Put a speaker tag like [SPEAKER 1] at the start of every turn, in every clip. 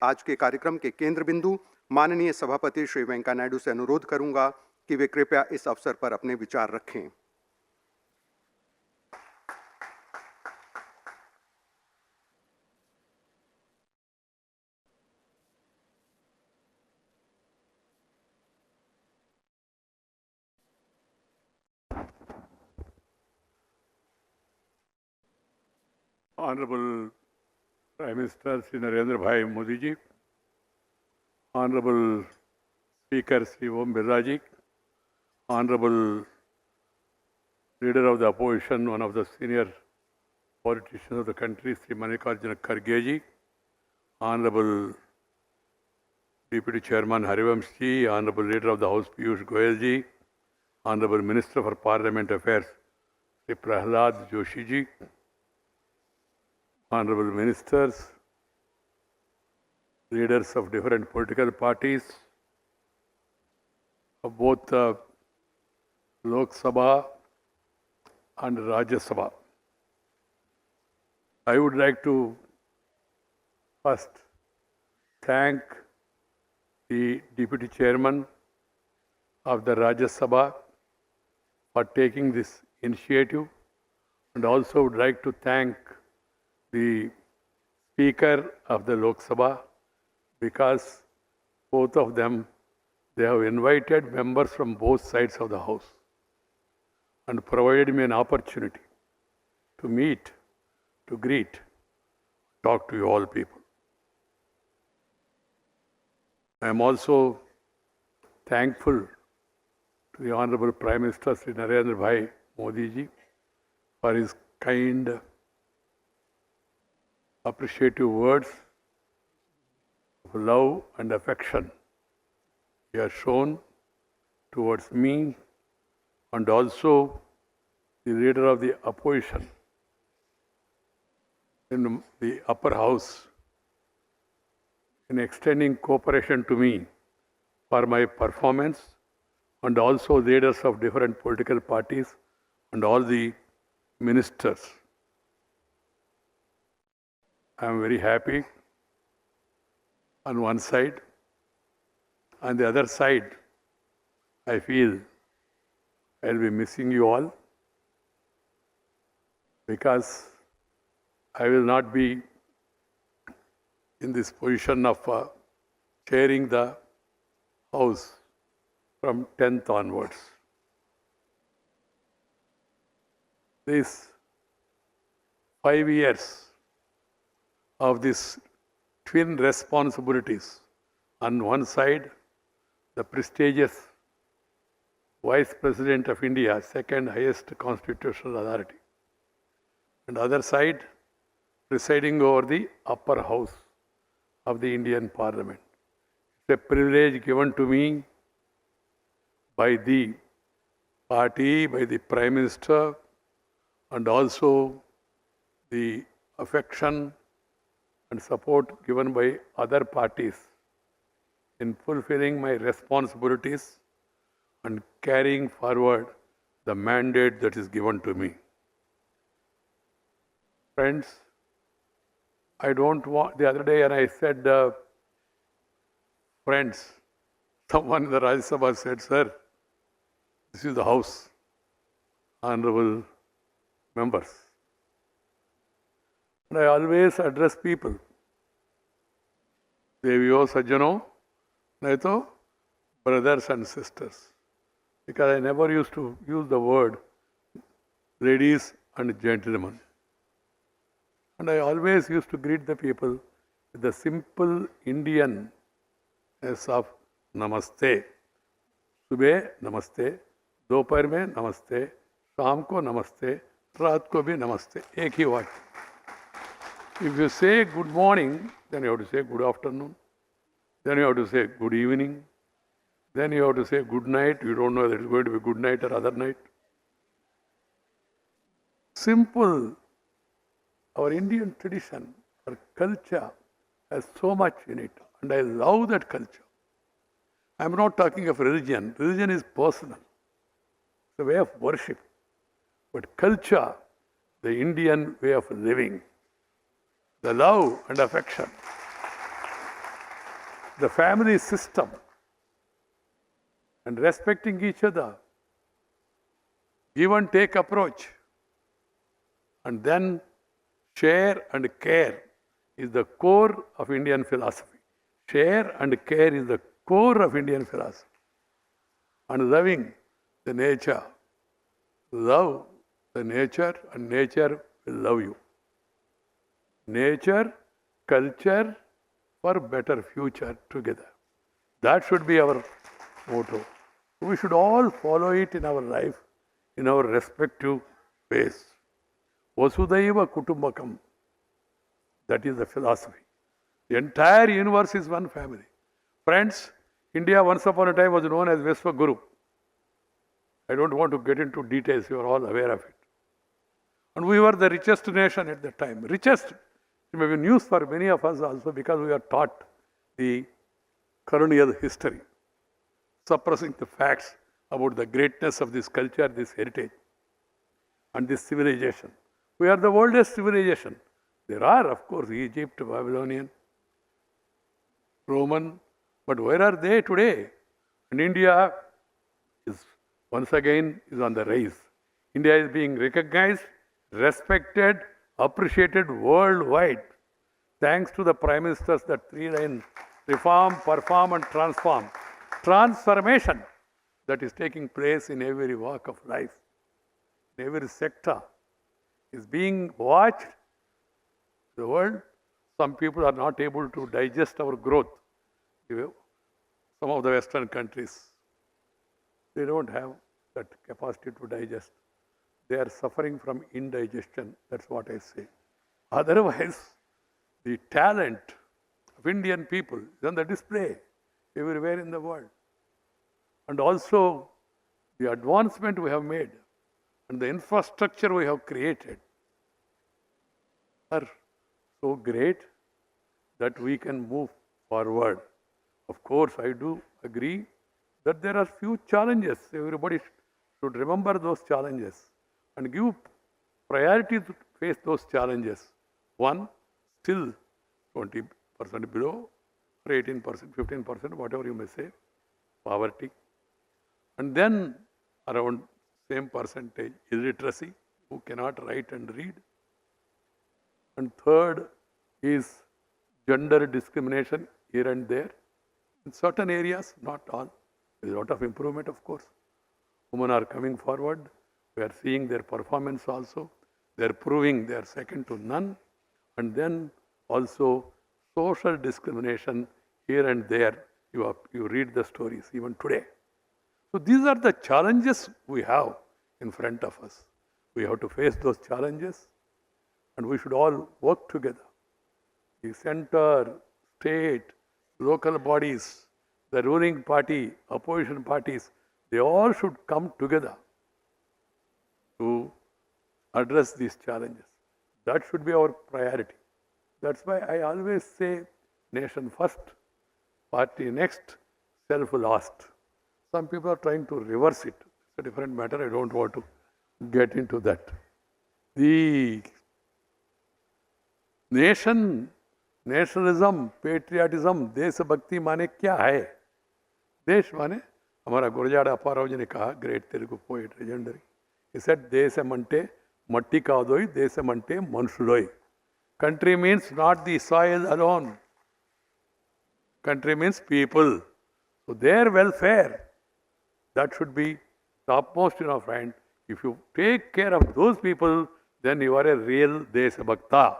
[SPEAKER 1] आज के कार्यक्रम के केंद्र बिंदु माननीय सभापति श्री वेंकैया नायडू से अनुरोध करूंगा कि वे कृपया इस अवसर पर अपने विचार रखें।
[SPEAKER 2] Honorable Prime Minister Sri Narendra Bhai Modi ji, Honorable Speaker Sri Om Birla ji, Honorable Leader of the Opposition, one of the senior politicians of the country, Sri Mallikarjuna Kharge ji, Honorable Deputy Chairman Harivansh ji, Honorable Leader of the House Piyush Goyal ji, Honorable Minister for Parliament Affairs Sri Prahlad Joshi ji, Honorable Ministers, leaders of different political parties, of both the Lok Sabha and Rajya Sabha. I would like to first thank the Deputy Chairman of the Rajya Sabha for taking this initiative, and also would like to thank the Speaker of the Lok Sabha, because both of them, they have invited members from both sides of the House and provided me an opportunity to meet, to greet, talk to you all people. I am also thankful to the Honorable Prime Minister Sri Narendra Bhai Modi ji for his kind, appreciative words of love and affection he has shown towards me, and also the leader of the opposition in the upper house in extending cooperation to me for my performance, and also leaders of different political parties and all the ministers. I am very happy on one side. On the other side, I feel I'll be missing you all, because I will not be in this position of chairing the House from 10th onwards. These 5 years of these twin responsibilities, on one side, the prestigious Vice President of India, second highest constitutional authority, and other side, presiding over the upper house of the Indian Parliament. It's a privilege given to me by the party, by the Prime Minister, and also the affection and support given by other parties in fulfilling my responsibilities and carrying forward the mandate that is given to me. Friends, I don't want, the other day when I said, friends, someone in the Rajya Sabha said, sir, this is the House, honorable members. And I always address people. Deviyo Sajjano, Naito, brothers and sisters. Because I never used to use the word ladies and gentlemen. And I always used to greet the people with the simple Indian of Namaste. Subah Namaste, Dopahar mein Namaste, Shaam ko Namaste, Raat ko bhi Namaste. Ek hi word. If you say good morning, then you have to say good afternoon. Then you have to say good evening. Then you have to say good night. You don't know whether it's going to be good night or other night. Simple. Our Indian tradition, our culture has so much in it, and I love that culture. I am not talking of religion. Religion is personal. It's a way of worship. But culture, the Indian way of living, the love and affection. the family system and respecting each other, give and take approach, and then share and care is the core of Indian philosophy. Share and care is the core of Indian philosophy. And loving the nature. Love the nature and nature will love you. Nature, culture for better future together. That should be our motto. We should all follow it in our life, in our respective ways. Vasudhaiva Kutumbakam. That is the philosophy. The entire universe is one family. Friends, India once upon a time was known as Vishwaguru. I don't want to get into details, you are all aware of it. And we were the richest nation at that time. Richest. It may be news for many of us also because we are taught the colonial history, suppressing the facts about the greatness of this culture, this heritage, and this civilization. We are the oldest civilization. There are, of course, Egypt, Babylonian, Roman, but where are they today? And India is once again is on the rise. India is being recognized, respected, appreciated worldwide, thanks to the prime ministers, that three-line reform, perform and transform. Transformation that is taking place in every walk of life, in every sector, is being watched. The world, some people are not able to digest our growth. Some of the Western countries, they don't have that capacity to digest. They are suffering from indigestion. That's what I say. Otherwise, the talent of Indian people is on the display everywhere in the world. And also, the advancement we have made and the infrastructure we have created are so great that we can move forward. Of course, I do agree that there are few challenges. Everybody should remember those challenges and give priority to face those challenges. One, still 20% below, or 18%, 15%, whatever you may say, poverty. And then around same percentage, illiteracy, who cannot write and read. And third is gender discrimination here and there. In certain areas, not all. There is a lot of improvement, of course. Women are coming forward. We are seeing their performance also. They are proving they are second to none. And then also social discrimination here and there. You read the stories even today. So these are the challenges we have in front of us. We have to face those challenges and we should all work together. The center, state, local bodies, the ruling party, opposition parties, they all should come together to address these challenges. That should be our priority. That's why I always say nation first, party next, self last. Some people are trying to reverse it. It's a different matter. I don't want to get into that. The nation, nationalism, patriotism, देशभक्ति माने क्या है? देश माने हमारा गुरजाड़ा अप्पाराव जी ने कहा, great Telugu poet, legendary. He said, देशमंटे मट्टी कादोई, देशमंटे मनुष्युलोई. Country means not the soil alone. Country means people. So their welfare, that should be topmost in our mind. If you take care of those people, then you are a real Deshabhakta.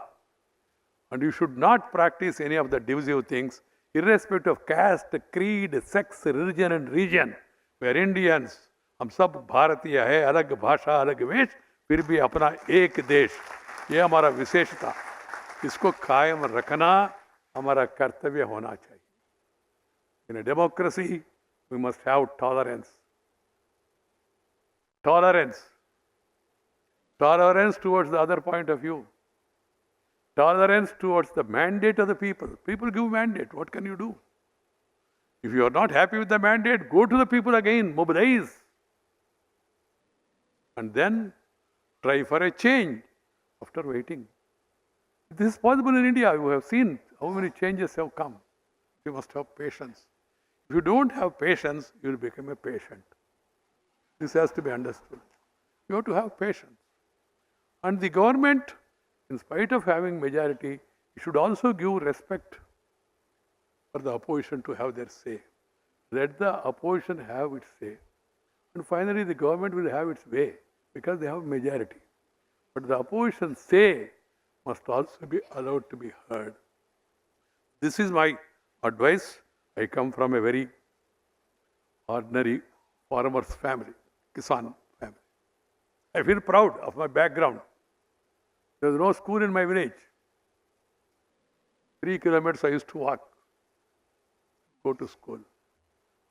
[SPEAKER 2] And you should not practice any of the divisive things, irrespective of caste, creed, sex, religion and region. We are Indians. हम सब भारतीय है, अलग भाषा, अलग वेश, फिर भी अपना एक देश. ये हमारा विशेषता. इसको कायम रखना हमारा कर्तव्य होना चाहिए. In a democracy, we must have tolerance. Tolerance. Tolerance towards the other point of view. Tolerance towards the mandate of the people. People give mandate. What can you do? If you are not happy with the mandate, go to the people again, mobilize. And then try for a change after waiting. This is possible in India. You have seen how many changes have come. You must have patience. If you don't have patience, you will become a patient. This has to be understood. You have to have patience. And the government, in spite of having majority, should also give respect for the opposition to have their say. Let the opposition have its say. And finally, the government will have its way because they have majority. But the opposition say must also be allowed to be heard. This is my advice. I come from a very ordinary farmer's family, Kisan family. I feel proud of my background. There was no school in my village. 3 kilometers I used to walk, go to school.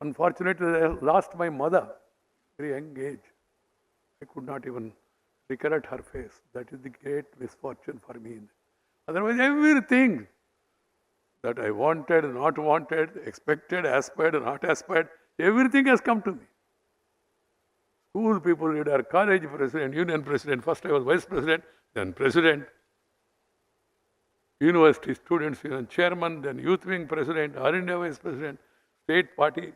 [SPEAKER 2] Unfortunately, I lost my mother very young age. I could not even recollect her face. That is the great misfortune for me. Otherwise, everything that I wanted, not wanted, expected, aspired, not aspired, everything has come to me. School people leader, college president, union president, first I was vice president, then president. University students union chairman, then youth wing president, All India vice president, state party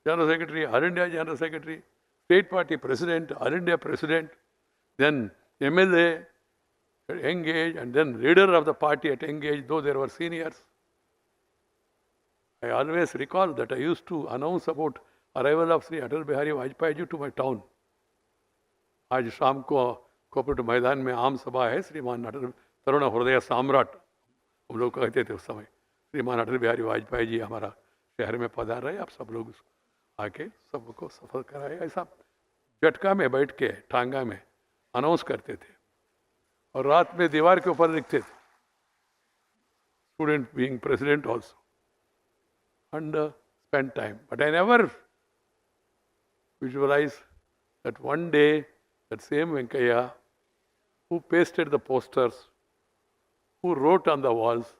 [SPEAKER 2] general secretary, All India general secretary, state party president, All India president, then MLA at young age, and then leader of the party at young age, though there were seniors. I always recall that I used to announce about arrival of Sri Atal Bihari Vajpayee ji to my town. आज शाम को cooperate मैदान में आम सभा है, श्रीमान अटल तरुण हृदय सम्राट हम लोग कहते थे उस समय, श्रीमान अटल बिहारी वाजपेयी जी हमारा शहर में पधार रहे, आप सब लोग आके सबको सफल कराए। ऐसा झटका में बैठ के टांगा में अनाउंस करते थे और रात में दीवार के ऊपर लिखते थे, student being president also, and spend time. But I never visualized that one day that same Venkaiah, who pasted the posters, who wrote on the walls,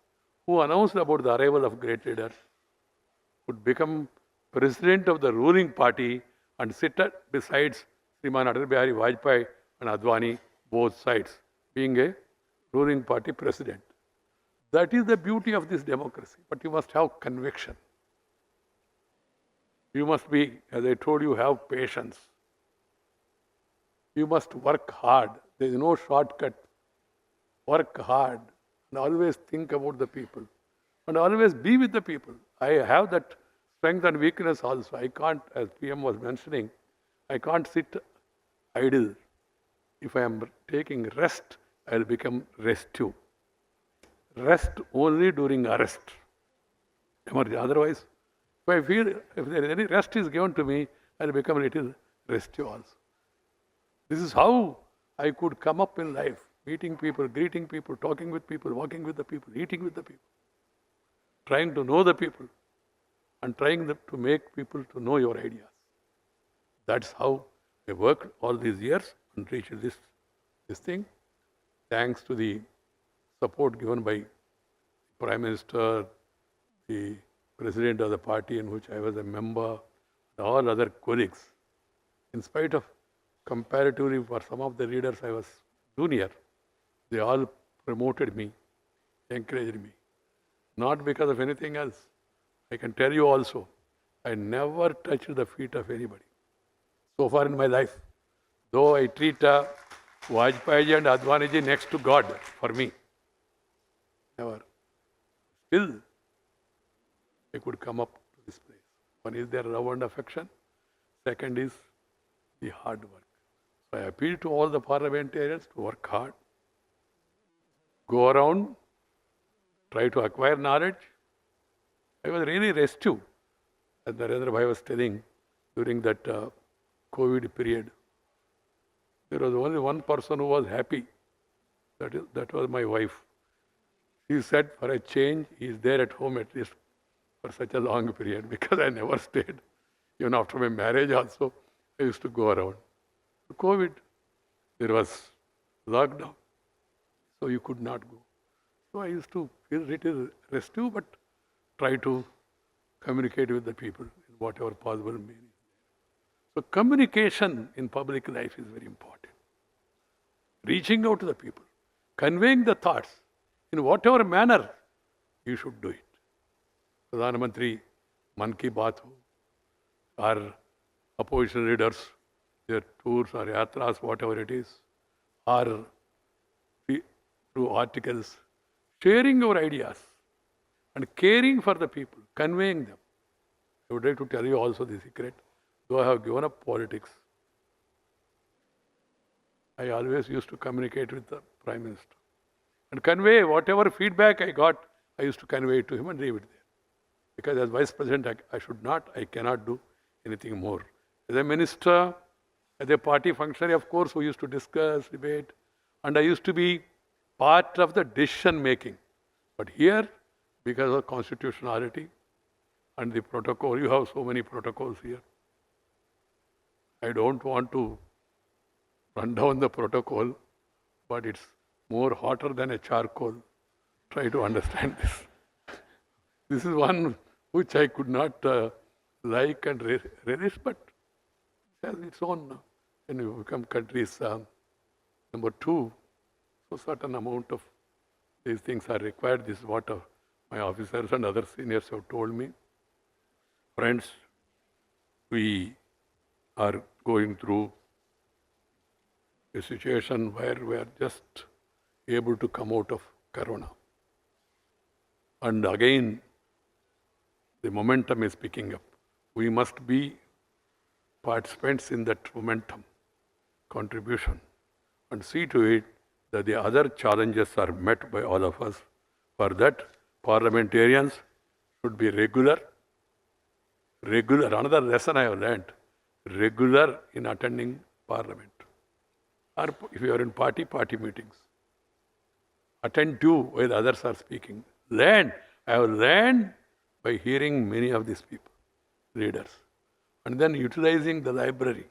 [SPEAKER 2] who announced about the arrival of great leaders, would become president of the ruling party and sit beside Sriman Atal Bihari Vajpayee and Advani, both sides, being a ruling party president. That is the beauty of this democracy. But you must have conviction. You must be, as I told you, have patience. You must work hard. There is no shortcut. Work hard and always think about the people and always be with the people. I have that strength and weakness also. I can't, as PM was mentioning, I can't sit idle. If I am taking rest, I will become restive. Rest only during arrest. Otherwise, if I feel if there is any rest is given to me, I will become a little restive also. This is how I could come up in life, meeting people, greeting people, talking with people, walking with the people, eating with the people, trying to know the people and trying to make people to know your ideas. That's how I worked all these years and reached this thing. Thanks to the support given by Prime Minister, the President of the party in which I was a member, and all other colleagues. In spite of comparatively for some of the leaders I was junior, they all promoted me, encouraged me. Not because of anything else. I can tell you also, I never touched the feet of anybody. So far in my life, though I treat Vajpayee and Advani ji next to God for me. Never. Still, I could come up to this place. One is their love and affection. Second is the hard work. So I appeal to all the parliamentarians to work hard, go around, try to acquire knowledge. I was really restive, as Narendra Bhai was telling, during that COVID period. There was only one person who was happy. That was my wife. She said, for a change, he is there at home at least for such a long period, because I never stayed. Even after my marriage also, I used to go around. COVID, there was lockdown, so you could not go. So I used to feel little restive, but try to communicate with the people in whatever possible means. So communication in public life is very important. Reaching out to the people, conveying the thoughts in whatever manner you should do it. Pradhan Mantri, Man Ki Baat ho, or opposition leaders, their tours or yatras, whatever it is, or through articles, sharing your ideas and caring for the people, conveying them. I would like to tell you also the secret. Though I have given up politics, I always used to communicate with the Prime Minister and convey whatever feedback I got, I used to convey it to him and leave it there. Because as Vice President, I cannot do anything more. As a minister, as a party functionary, of course, we used to discuss, debate, and I used to be part of the decision making. But here, because of constitutionality and the protocol, you have so many protocols here. I don't want to run down the protocol, but it's more hotter than a charcoal. Try to understand this. This is one which I could not like and relish, but it has its own. When you become country's number 2, so certain amount of these things are required. This is what my officers and other seniors have told me. Friends, we are going through a situation where we are just able to come out of Corona. And again, the momentum is picking up. We must be participants in that momentum, contribution, and see to it that the other challenges are met by all of us. For that, parliamentarians should be regular. Another lesson I have learned, regular in attending parliament. Or if you are in party meetings, attend to where others are speaking. Learn. I have learned by hearing many of these people, leaders, and then utilizing the library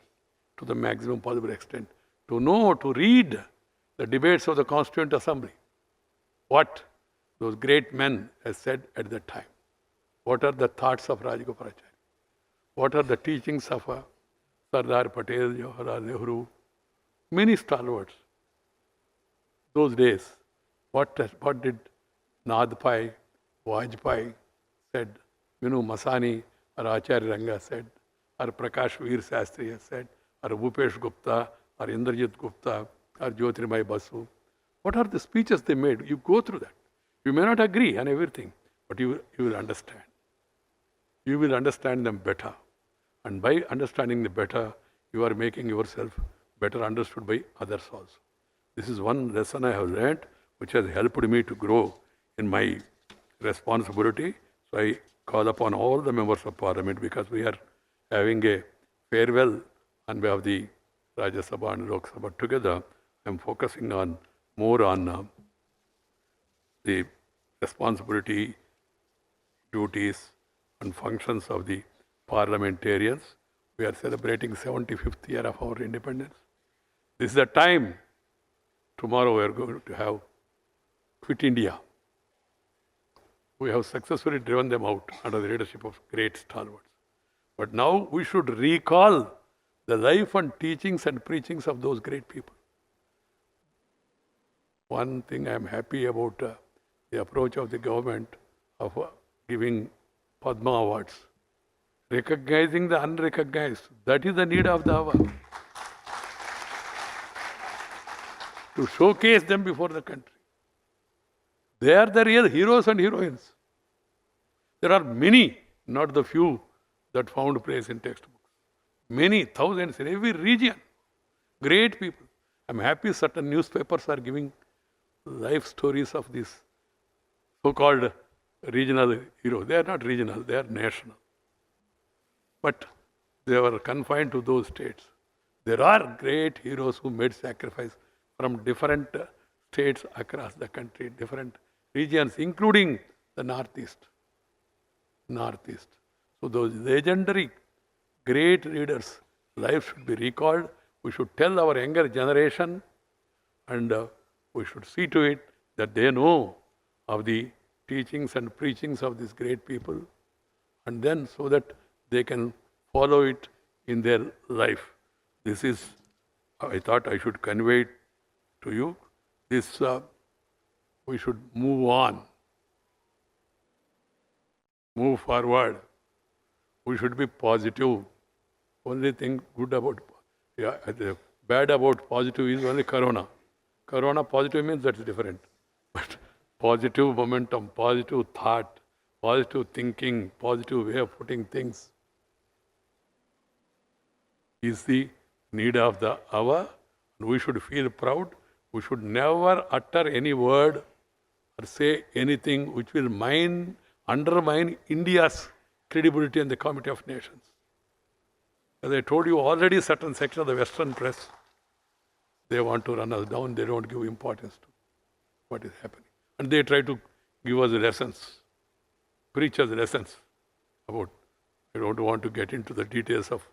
[SPEAKER 2] to the maximum possible extent to know, to read the debates of the Constituent Assembly. What those great men have said at that time. What are the thoughts of Rajagopalachari? What are the teachings of Sardar Patel, Jawaharlal Nehru? Many stalwarts. Those days, what did Nadpai, Vajpayee said, Masani or Acharya Ranga said, or Prakash Veer Sastri has said, or Bhupesh Gupta, or Indrajit Gupta, or Jyotirmay Basu. What are the speeches they made? You go through that. You may not agree on everything, but you will understand. You will understand them better. And by understanding them better, you are making yourself better understood by others also. This is one lesson I have learned, which has helped me to grow in my responsibility. So I call upon all the members of Parliament, because we are having a farewell on behalf of the Rajya Sabha and Lok Sabha together. I am focusing more on the responsibility, duties, and functions of the parliamentarians. We are celebrating 75th year of our independence. This is the time. Tomorrow we are going to have Quit India. We have successfully driven them out under the leadership of great stalwarts. But now we should recall the life and teachings and preachings of those great people. One thing I am happy about the approach of the government of giving Padma Awards, recognizing the unrecognized. That is the need of the hour. To showcase them before the country. They are the real heroes and heroines. There are many, not the few, that found place in textbooks. Many, thousands in every region. Great people. I'm happy certain newspapers are giving life stories of these so-called regional heroes. They are not regional, they are national. But they were confined to those states. There are great heroes who made sacrifice from different states across the country, different regions, including the Northeast. So those legendary great leaders' lives should be recalled. We should tell our younger generation, and we should see to it that they know of the teachings and preachings of these great people, and then so that they can follow it in their life. This is, I thought I should convey it to you. This, we should move on. move forward. We should be positive. Only thing good about, the bad about positive is only corona. Corona positive means that's different. But positive momentum, positive thought, positive thinking, positive way of putting things is the need of the hour. We should feel proud. We should never utter any word or say anything which will undermine India's credibility in the Committee of Nations. As I told you already, certain section of the Western press, they want to run us down. They don't give importance to what is happening. And they try to give us lessons, preach us lessons about, I don't want to get into the details of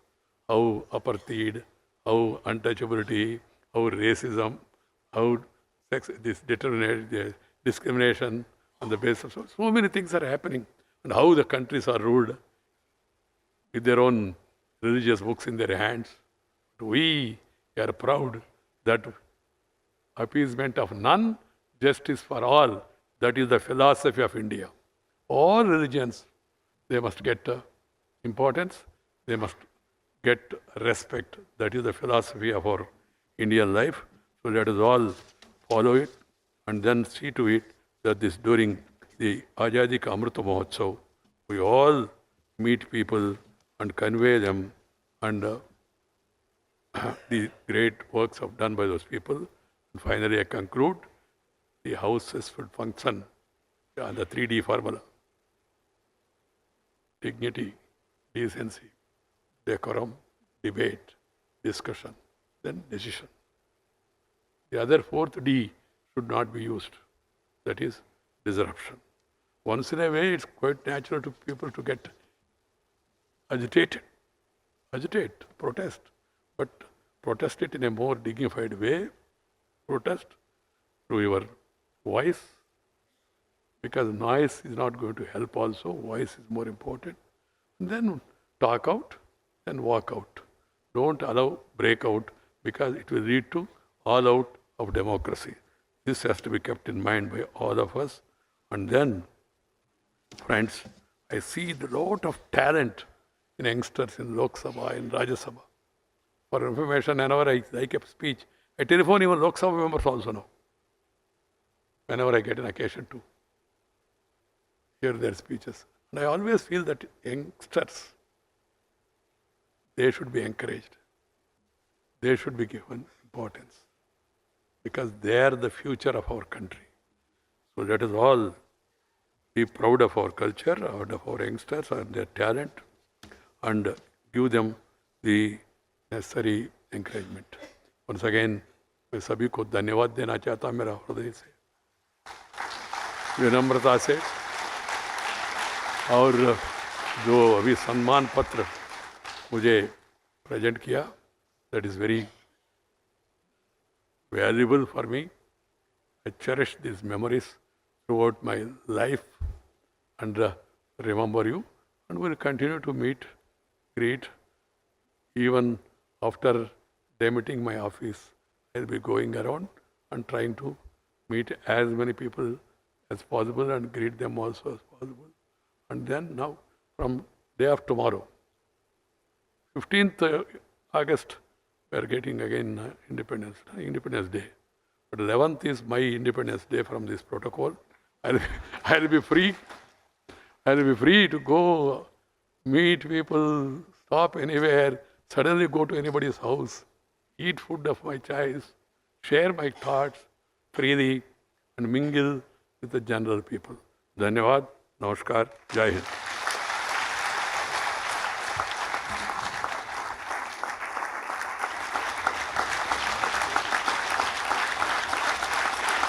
[SPEAKER 2] how apartheid, how untouchability, how racism, how sex, discrimination on the basis of so many things are happening, and how the countries are ruled with their own religious books in their hands. We are proud that appeasement of none, justice for all, that is the philosophy of India. All religions, they must get importance, they must get respect. That is the philosophy of our Indian life. So let us all follow it and then see to it that this during the Azadi Ka Amrita Mahotsav, we all meet people and convey them and the great works of done by those people. And finally, I conclude the houses should function on the 3D formula: dignity, decency, decorum, debate, discussion, then decision. The other fourth D should not be used. That is disruption. Once in a way, it's quite natural to people to get agitated, protest, but protest it in a more dignified way. Protest through your voice, because noise is not going to help also. Voice is more important. And then talk out and walk out. Don't allow breakout, because it will lead to all out of democracy. This has to be kept in mind by all of us. And then, friends, I see a lot of talent in youngsters in Lok Sabha, in Rajya Sabha. For information, whenever I like a speech, I telephone even Lok Sabha members also now, whenever I get an occasion to hear their speeches. And I always feel that youngsters, they should be encouraged. They should be given importance, because they are the future of our country. So let us all be proud of our culture, of our youngsters and their talent, and give them the necessary encouragement. Once again, मैं सभी को धन्यवाद देना चाहता हूँ मेरा हृदय से, विनम्रता से। और जो अभी सम्मान पत्र मुझे प्रेजेंट किया, that is very valuable for me. I cherish these memories throughout my life and remember you, and will continue to meet, greet. Even after demitting my office, I'll be going around and trying to meet as many people as possible and greet them also as possible. And then now, from day of tomorrow, 15th August, we are getting again Independence Day. But 11th is my Independence Day from this protocol. I'll be free. I'll be free to go meet people, stop anywhere, suddenly go to anybody's house, eat food of my choice, share my thoughts freely, and mingle with the general people. Dhanyavad, Namaskar, Jai Hind.